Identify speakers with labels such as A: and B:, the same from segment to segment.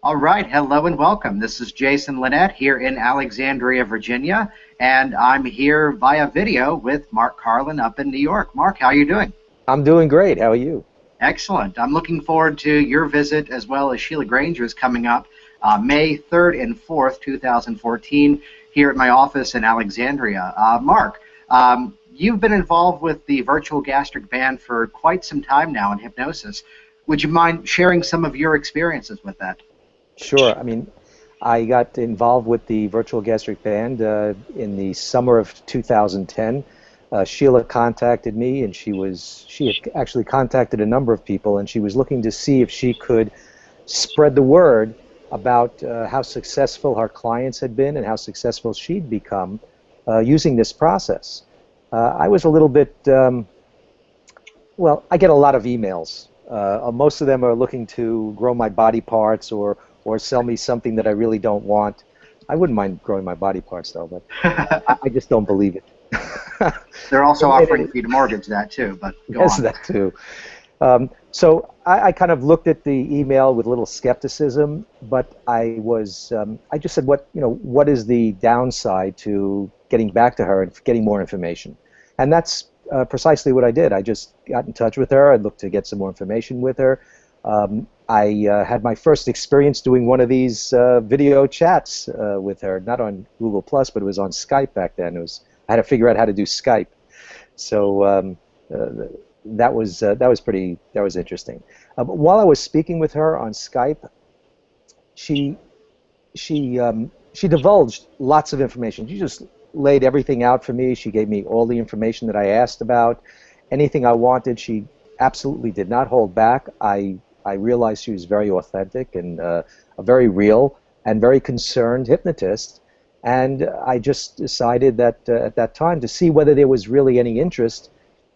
A: All right, hello and welcome. This is Jason Lynette here in Alexandria, Virginia, and I'm here via video with Marc Carlin up in New York. Marc, how are you doing?
B: I'm doing great. How are you?
A: Excellent. I'm looking forward to your visit as well as Sheila Granger's coming up May 3rd and 4th, 2014, here at my office in Alexandria. Marc, you've been involved with the virtual gastric band for quite some time now in hypnosis. Would you mind sharing some of your experiences with that?
B: Sure. I got involved with the virtual gastric band in the summer of 2010. Sheila contacted me, and she had actually contacted a number of people, and she was looking to see if she could spread the word about how successful her clients had been and how successful she'd become using this process. I was a little bit, well, I get a lot of emails. Most of them are looking to grow my body parts or sell me something that I really don't want. I wouldn't mind growing my body parts, though, but I just don't believe it.
A: They're also offering for you to mortgage that, too, but go
B: yes,
A: on.
B: that, too. So I kind of looked at the email with a little skepticism, but I just said, what is the downside to getting back to her and getting more information? And that's precisely what I did. I just got in touch with her. I looked to get some more information with her. I had my first experience doing one of these video chats with her, not on Google+, but it was on Skype back then. I had to figure out how to do Skype. So that was interesting. But while I was speaking with her on Skype, she divulged lots of information. She just laid everything out for me. She gave me all the information that I asked about, anything I wanted. She absolutely did not hold back. I realized she was very authentic and a very real and very concerned hypnotist. And I just decided that at that time to see whether there was really any interest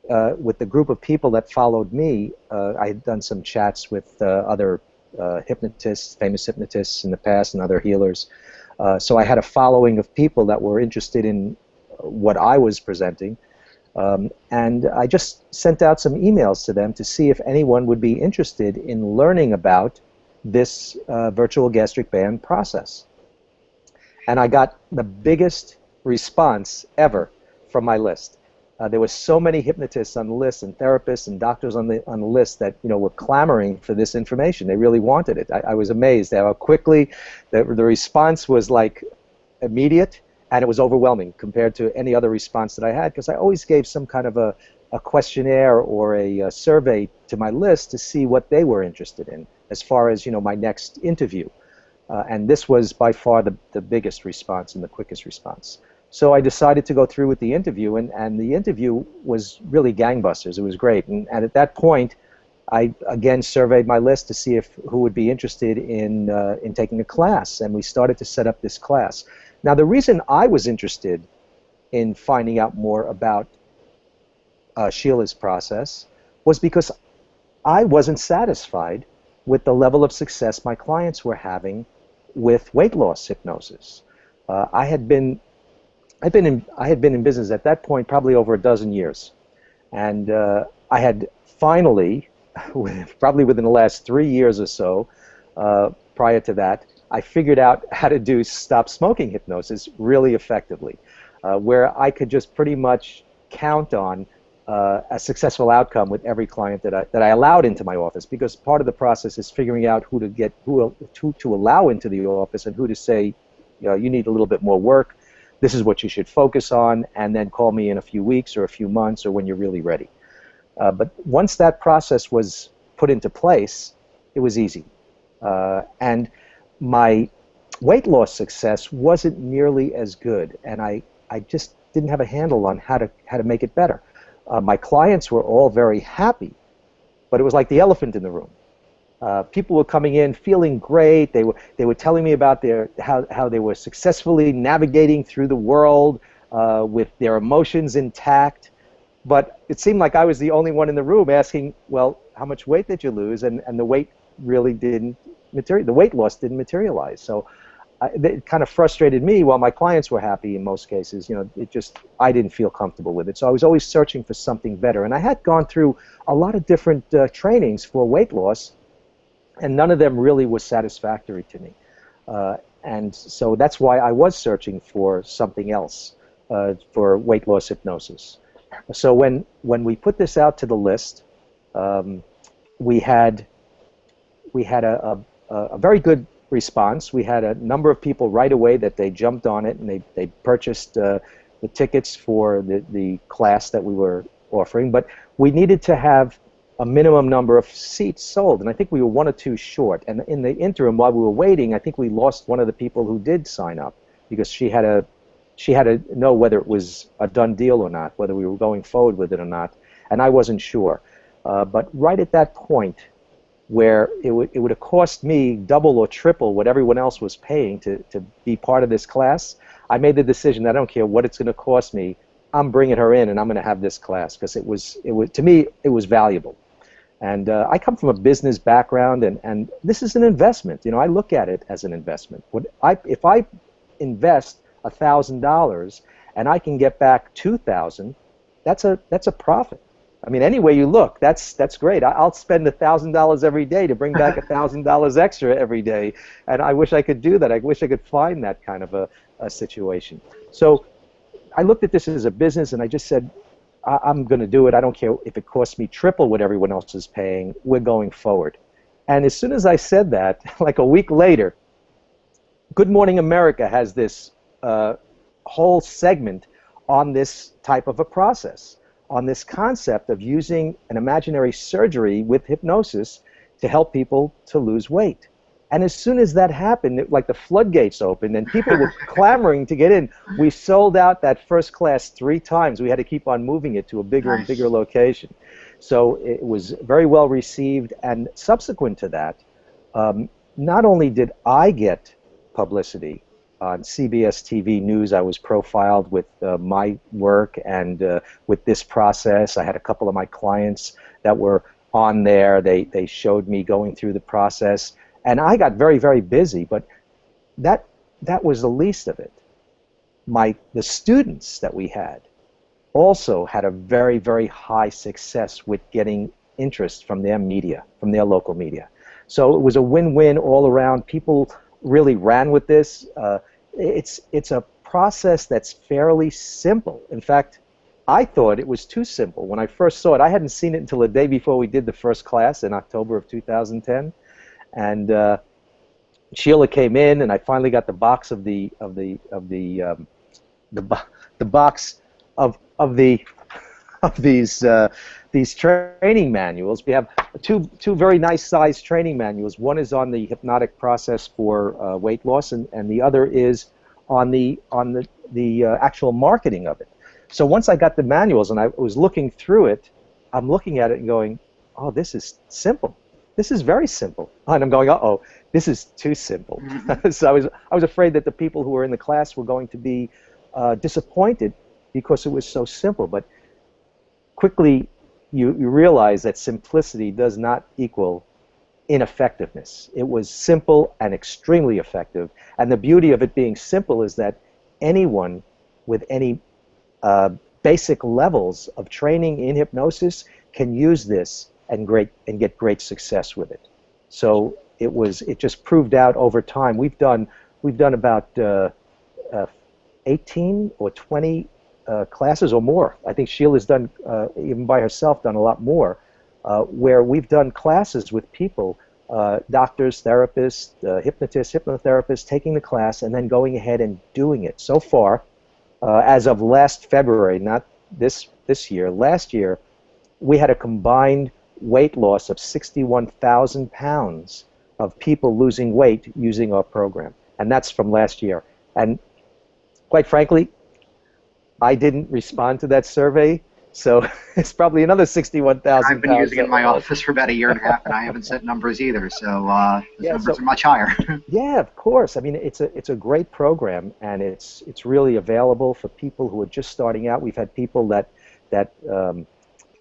B: with the group of people that followed me. I had done some chats with other hypnotists, famous hypnotists in the past, and other healers. So I had a following of people that were interested in what I was presenting. And I just sent out some emails to them to see if anyone would be interested in learning about this virtual gastric band process. And I got the biggest response ever from my list. There were so many hypnotists on the list, and therapists and doctors on the list that were clamoring for this information. They really wanted it. I was amazed at how quickly the response was like immediate, and it was overwhelming compared to any other response that I had, because I always gave some kind of a questionnaire or a survey to my list to see what they were interested in as far as my next interview. And this was by far the biggest response and the quickest response. So I decided to go through with the interview, and the interview was really gangbusters. It was great. And at that point, I again surveyed my list to see who would be interested in taking a class, and we started to set up this class. Now, the reason I was interested in finding out more about Sheila's process was because I wasn't satisfied with the level of success my clients were having with weight loss hypnosis. I had been in business at that point probably over a dozen years, and I had finally, probably within the last 3 years or so, prior to that, I figured out how to do stop smoking hypnosis really effectively, where I could just pretty much count on a successful outcome with every client that I allowed into my office, because part of the process is figuring out who to allow into the office and who to say, you need a little bit more work. This is what you should focus on, and then call me in a few weeks or a few months or when you're really ready. But once that process was put into place, it was easy. And my weight loss success wasn't nearly as good, and I just didn't have a handle on how to make it better. My clients were all very happy, but it was like the elephant in the room. People were coming in feeling great. They were telling me about how they were successfully navigating through the world with their emotions intact. But it seemed like I was the only one in the room asking, well, how much weight did you lose? And the weight really didn't materialize. The weight loss didn't materialize. So it kind of frustrated me, while my clients were happy in most cases. I didn't feel comfortable with it. So I was always searching for something better. And I had gone through a lot of different trainings for weight loss, and none of them really was satisfactory to me. And so that's why I was searching for something else for weight loss hypnosis. So when we put this out to the list, we had a very good response. We had a number of people right away that they jumped on it, and they purchased the tickets for the class that we were offering. But we needed to have a minimum number of seats sold, and I think we were one or two short. And in the interim, while we were waiting, I think we lost one of the people who did sign up, because she had to know whether it was a done deal or not, whether we were going forward with it or not, and I wasn't sure. But right at that point, where it would have cost me double or triple what everyone else was paying to be part of this class, I made the decision that I don't care what it's going to cost me, I'm bringing her in and I'm going to have this class, because it was to me, it was valuable. And I come from a business background, and this is an investment. You know, I look at it as an investment. If I invest $1,000 and I can get back $2,000, that's a profit. I mean, any way you look, that's great. I'll spend $1,000 every day to bring back $1,000 extra every day, and I wish I could do that. I wish I could find that kind of a situation. So I looked at this as a business, and I just said, I'm going to do it. I don't care if it costs me triple what everyone else is paying. We're going forward. And as soon as I said that, like a week later, Good Morning America has this whole segment on this type of a process, on this concept of using an imaginary surgery with hypnosis to help people to lose weight. And as soon as that happened, like the floodgates opened and people were clamoring to get in. We sold out that first class 3 times. We had to keep on moving it to a bigger and bigger location. So it was very well received. And subsequent to that, not only did I get publicity on CBS TV News, I was profiled with my work and with this process. I had a couple of my clients that were on there. They showed me going through the process. And I got very, very busy, but that was the least of it. The students that we had also had a very, very high success with getting interest from their media, from their local media. So it was a win-win all around. People really ran with this. It's a process that's fairly simple. In fact, I thought it was too simple. When I first saw it, I hadn't seen it until the day before we did the first class in October of 2010. And Sheila came in, and I finally got the box of the box of these training manuals. We have two very nice sized training manuals. One is on the hypnotic process for weight loss, and the other is on the actual marketing of it. So once I got the manuals and I was looking through it, I'm looking at it and going, oh, this is simple. This is very simple. And I'm going, uh-oh, this is too simple. So I was afraid that the people who were in the class were going to be disappointed because it was so simple. But quickly you realize that simplicity does not equal ineffectiveness. It was simple and extremely effective. And the beauty of it being simple is that anyone with any basic levels of training in hypnosis can use this and get great success with it. So it just proved out over time. We've done about 18 or 20 classes or more. I think Sheila's done, even by herself, done a lot more, where we've done classes with people, doctors, therapists, hypnotists, hypnotherapists, taking the class and then going ahead and doing it. So far, as of last February, not this year, last year, we had a combined weight loss of 61,000 pounds of people losing weight using our program. And that's from last year. And quite frankly, I didn't respond to that survey, so it's probably another 61,000
A: I've been using it in my office for about a year and a half, and I haven't set numbers either, so the numbers are much higher.
B: Yeah, of course. I mean, it's a great program, and it's really available for people who are just starting out. We've had people that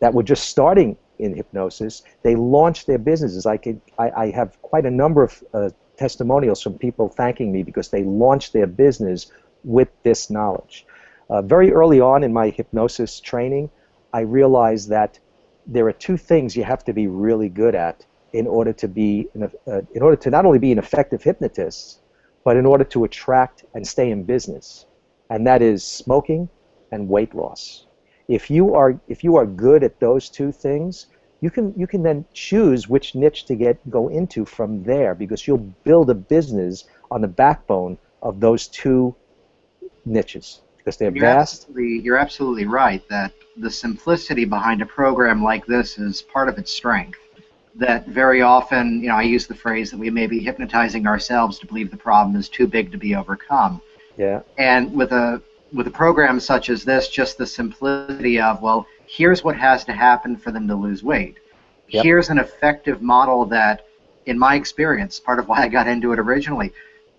B: were just starting in hypnosis. They launched their businesses. I have quite a number of testimonials from people thanking me because they launched their business with this knowledge. Very early on in my hypnosis training, I realized that there are 2 things you have to be really good at in order to in order to not only be an effective hypnotist, but in order to attract and stay in business, and that is smoking and weight loss. If you are good at those two things, you can then choose which niche to go into from there, because you'll build a business on the backbone of those two niches, because they're vast.
A: You're absolutely right that the simplicity behind a program like this is part of its strength. That very often, I use the phrase that we may be hypnotizing ourselves to believe the problem is too big to be overcome.
B: Yeah.
A: And with a program such as this, just the simplicity of, well, here's what has to happen for them to lose weight. Yep. Here's an effective model that, in my experience, part of why I got into it originally,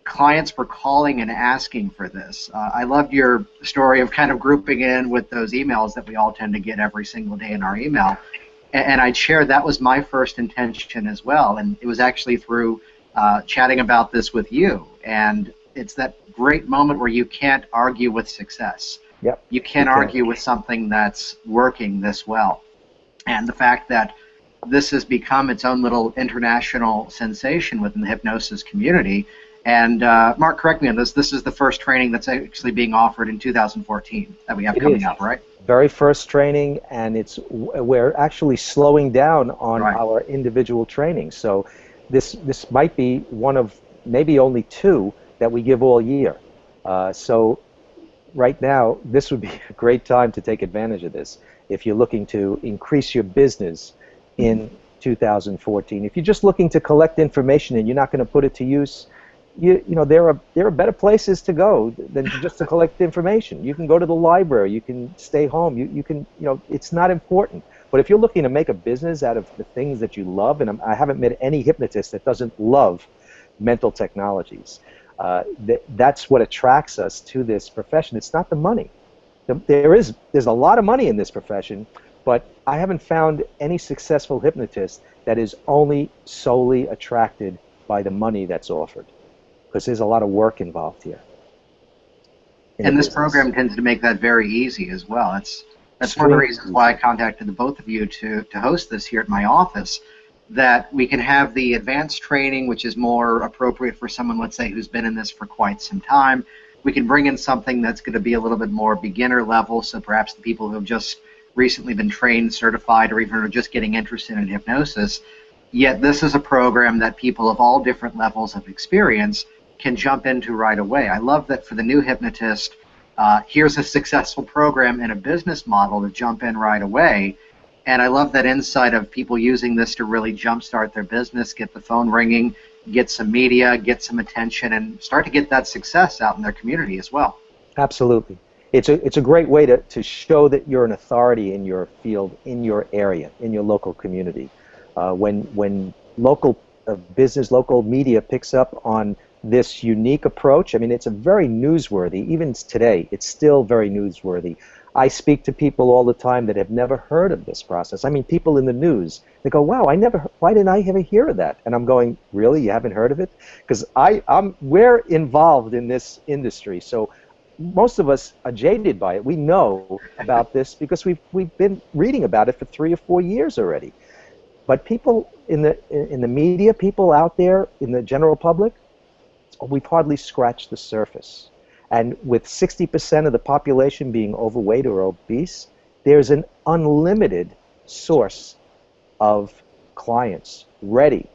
A: clients were calling and asking for this. I loved your story of kind of grouping in with those emails that we all tend to get every single day in our email. And I'd share that was my first intention as well. And it was actually through chatting about this with you. And it's that great moment where you can't argue with success.
B: Yep.
A: You can't argue with something that's working this well. And the fact that this has become its own little international sensation within the hypnosis community. And Marc, correct me on this, this is the first training that's actually being offered in 2014 that we have coming up, right?
B: Very first training, and we're actually slowing down on our individual training. So this might be one of maybe only two that we give all year. So right now, this would be a great time to take advantage of this if you're looking to increase your business in 2014. If you're just looking to collect information and you're not going to put it to use, there are better places to go than just to collect information. You can go to the library. You can stay home. You can, it's not important. But if you're looking to make a business out of the things that you love, and I haven't met any hypnotist that doesn't love mental technologies. That's what attracts us to this profession. It's not the money. There's a lot of money in this profession, but I haven't found any successful hypnotist that is only solely attracted by the money that's offered, because there's a lot of work involved here.
A: And this program tends to make that very easy as well. That's one of the reasons why I contacted the both of you to host this here at my office, that we can have the advanced training, which is more appropriate for someone, let's say, who's been in this for quite some time. We can bring in something that's going to be a little bit more beginner level, so perhaps the people who have just recently been trained, certified, or even are just getting interested in hypnosis. Yet this is a program that people of all different levels of experience can jump into right away. I love that for the new hypnotist, here's a successful program and a business model to jump in right away. And I love that insight of people using this to really jumpstart their business, get the phone ringing, get some media, get some attention, and start to get that success out in their community as well.
B: Absolutely. It's a great way to show that you're an authority in your field, in your area, in your local community. When local business, local media picks up on this unique approach, I mean, it's a very newsworthy, even today, it's still very newsworthy. I speak to people all the time that have never heard of this process. I mean, people in the news, they go, wow, why didn't I ever hear of that? And I'm going, really, you haven't heard of it? Because we're involved in this industry, so most of us are jaded by it. We know about this because we've been reading about it for 3 or 4 years already. But people in the media, people out there in the general public, we've hardly scratched the surface. And with 60% of the population being overweight or obese, there's an unlimited source of clients ready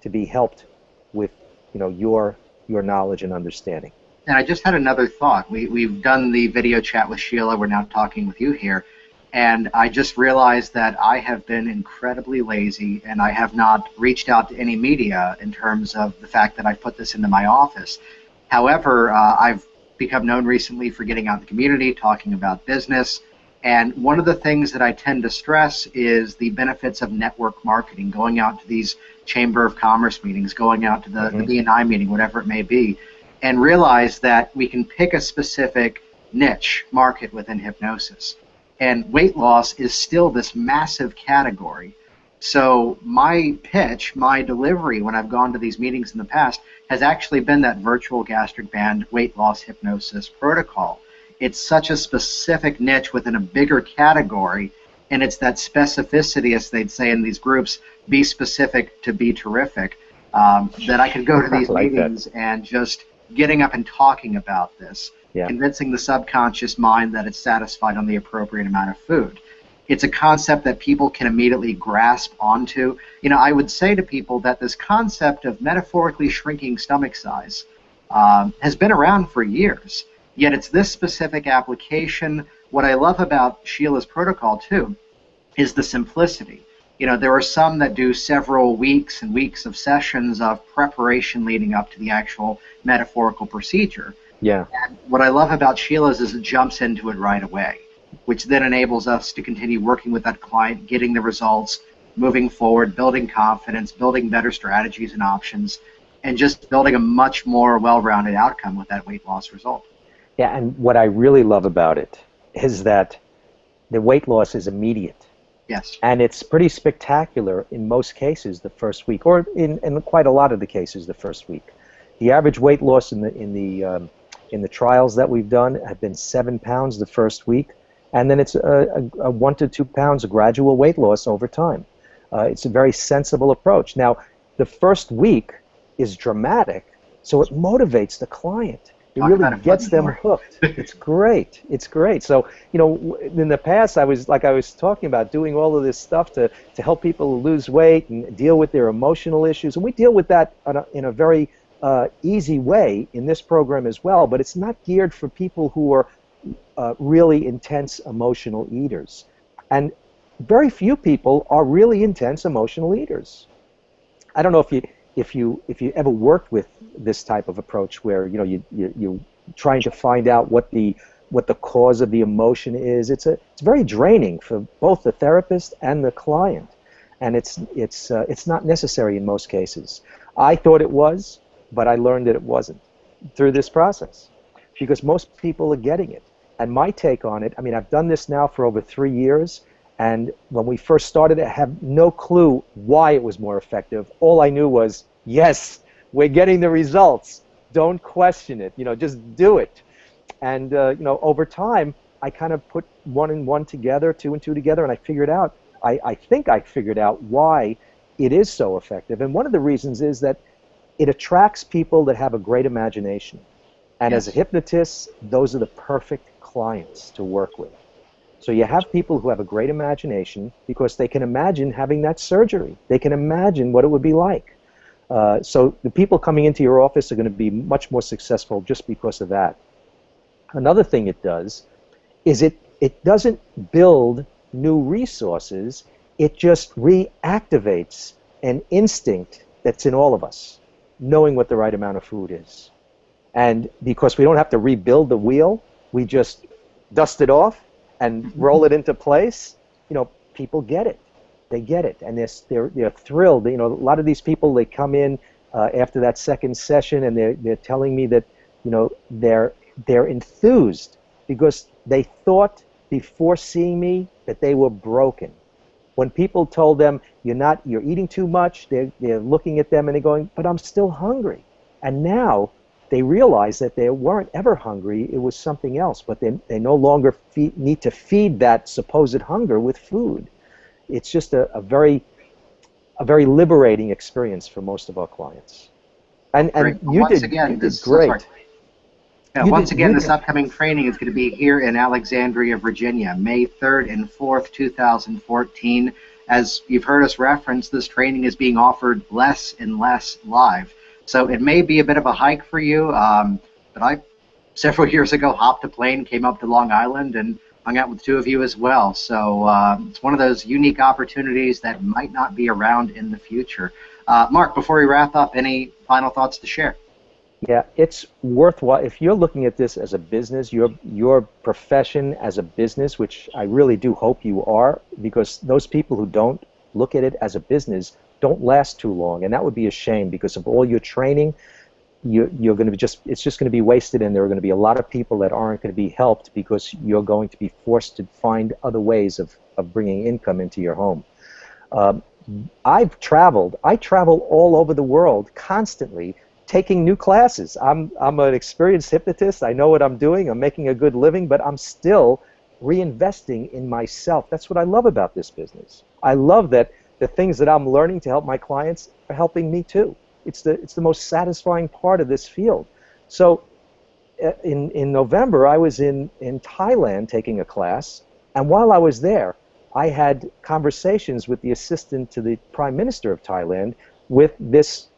B: to be helped with your knowledge and understanding.
A: And I just had another thought. We've done the video chat with Sheila. We're now talking with you here. And I just realized that I have been incredibly lazy, and I have not reached out to any media in terms of the fact that I've put this into my office. However, I've become known recently for getting out in the community, talking about business. And one of the things that I tend to stress is the benefits of network marketing, going out to these Chamber of Commerce meetings, going out to the BNI meeting, whatever it may be, and realize that we can pick a specific niche market within hypnosis. And weight loss is still this massive category. So my pitch, my delivery when I've gone to these meetings in the past has actually been that virtual gastric band weight loss hypnosis protocol. It's such a specific niche within a bigger category And it's that specificity, as they'd say in these groups, be specific to be terrific, that I could go to these
B: like
A: meetings and just getting up and talking about this,
B: Yeah.
A: convincing the subconscious mind that it's satisfied on the appropriate amount of food. It's a concept that people can immediately grasp onto. I would say to people that this concept of metaphorically shrinking stomach size has been around for years, yet it's this specific application. What I love about Sheila's protocol, too, is the simplicity. There are some that do several weeks and weeks of sessions of preparation leading up to the actual metaphorical procedure.
B: Yeah.
A: And what I love about Sheila's is it jumps into it right away, which then enables us to continue working with that client, getting the results, moving forward, building confidence, building better strategies and options, and just building a much more well-rounded outcome with that weight loss result.
B: Yeah, and what I really love about it is that the weight loss is immediate.
A: Yes.
B: And it's pretty spectacular in most cases the first week, or in quite a lot of the cases the first week. The average weight loss in the trials that we've done have been 7 pounds the first week, and then it's a 1 to 2 pounds of gradual weight loss over time. It's a very sensible approach. Now, the first week is dramatic, so it motivates the client. It really gets them hooked. It's great. It's great. So, in the past, I was talking about, doing all of this stuff to help people lose weight and deal with their emotional issues. And we deal with that in a very easy way in this program as well, but it's not geared for people who are really intense emotional eaters. And very few people are really intense emotional eaters. I don't know if you ever worked with this type of approach where you're trying to find out what the cause of the emotion is. It's very draining for both the therapist and the client, and it's not necessary in most cases. I thought it was, but I learned that it wasn't through this process, because most people are getting it. And my take on it, I mean, I've done this now for over 3 years, and when we first started, I had no clue why it was more effective. All I knew was, yes, we're getting the results. Don't question it. Just do it. And over time, I kind of put 1 and 1 together, 2 and 2 together, and I figured out. I think I figured out why it is so effective. And one of the reasons is that it attracts people that have a great imagination. And
A: Yes.
B: as a hypnotist, those are the perfect clients to work with. So you have people who have a great imagination because they can imagine having that surgery. They can imagine what it would be like. So the people coming into your office are going to be much more successful just because of that. Another thing it does is it doesn't build new resources. It just reactivates an instinct that's in all of us, knowing what the right amount of food is. And because we don't have to rebuild the wheel, we just dust it off and roll it into place. People get it. They get it, and they're thrilled. A lot of these people, they come in after that second session, and they're telling me that they're enthused because they thought before seeing me that they were broken. When people told them you're eating too much, they're looking at them and they're going, but I'm still hungry. And now they realize that they weren't ever hungry, it was something else, but they no longer need to feed that supposed hunger with food. It's just a very liberating experience for most of our clients. And you did great.
A: Once again, this upcoming training is going to be here in Alexandria, Virginia, May 3rd and 4th, 2014. As you've heard us reference, this training is being offered less and less live. So it may be a bit of a hike for you, but I, several years ago, hopped a plane, came up to Long Island, and hung out with 2 of you as well. So it's one of those unique opportunities that might not be around in the future. Marc, before we wrap up, any final thoughts to share?
B: Yeah, it's worthwhile. If you're looking at this as a business, your profession as a business, which I really do hope you are, because those people who don't look at it as a business don't last too long, and that would be a shame because of all your training. You're going to it's just going to be wasted, and there are going to be a lot of people that aren't going to be helped because you're going to be forced to find other ways of bringing income into your home. I've traveled. I travel all over the world constantly, taking new classes. I'm an experienced hypnotist. I know what I'm doing. I'm making a good living, but I'm still reinvesting in myself. That's what I love about this business. I love that the things that I'm learning to help my clients are helping me too. It's the most satisfying part of this field. So in November, I was in Thailand taking a class, and while I was there, I had conversations with the assistant to the Prime Minister of Thailand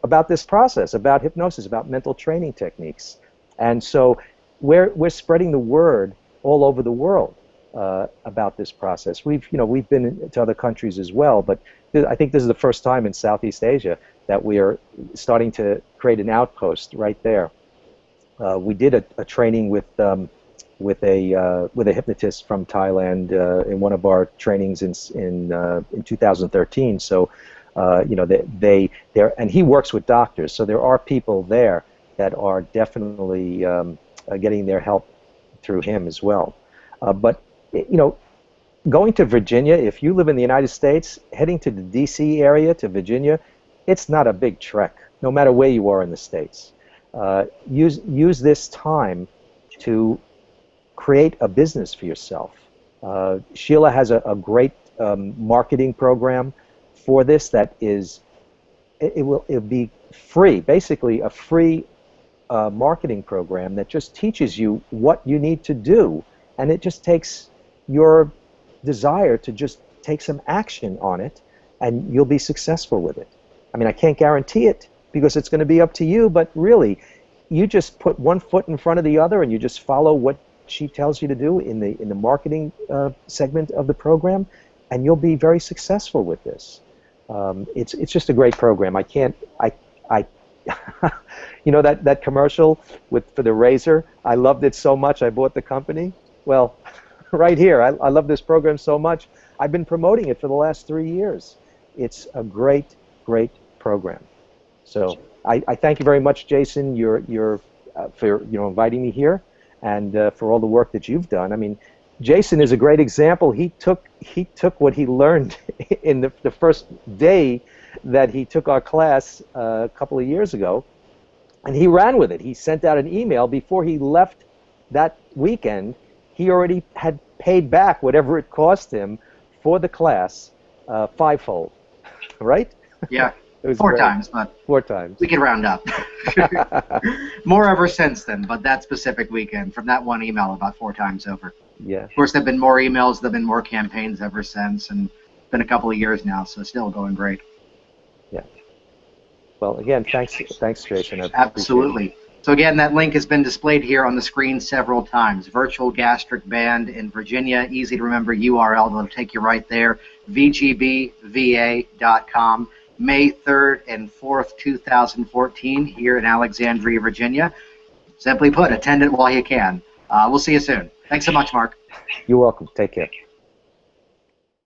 B: about this process, about hypnosis, about mental training techniques. And so we're spreading the word all over the world about this process. We've been to other countries as well, but I think this is the first time in Southeast Asia that we are starting to create an outpost right there. We did a training with a hypnotist from Thailand in one of our trainings in 2013. So and he works with doctors. So there are people there that are definitely getting their help through him as well. But going to Virginia, if you live in the United States, heading to the D.C. area to Virginia, it's not a big trek, no matter where you are in the States. Use this time to create a business for yourself. Sheila has a great marketing program for this that it'll be free, basically a free marketing program that just teaches you what you need to do, and it just takes your desire to just take some action on it, and you'll be successful with it. I mean, I can't guarantee it because it's going to be up to you, but really, you just put one foot in front of the other and you just follow what she tells you to do in the marketing segment of the program, and you'll be very successful with this. It's just a great program. I that commercial for the razor, I loved it so much I bought the company. Well, right here, I love this program so much. I've been promoting it for the last 3 years. It's a great program. So I thank you very much, Jason, for inviting me here, and for all the work that you've done. I mean, Jason is a great example. He took what he learned in the first day that he took our class a couple of years ago, and he ran with it. He sent out an email before he left that weekend. He already had paid back whatever it cost him for the class fivefold, right?
A: Yeah,
B: it was
A: 4
B: great.
A: times, but
B: 4 times.
A: We can round up. More ever since then, but that specific weekend, from that one email, about 4 times over.
B: Yeah.
A: Of course, there have been more emails, there have been more campaigns ever since, and it's been a couple of years now, so still going great.
B: Yeah. Well, again, thanks, Jason.
A: Absolutely. So again, that link has been displayed here on the screen several times. Virtual Gastric Band in Virginia, easy to remember URL. They'll take you right there, vgbva.com. May 3rd and 4th, 2014, here in Alexandria, Virginia. Simply put, attend it while you can. We'll see you soon. Thanks so much, Mark.
B: You're welcome. Take care.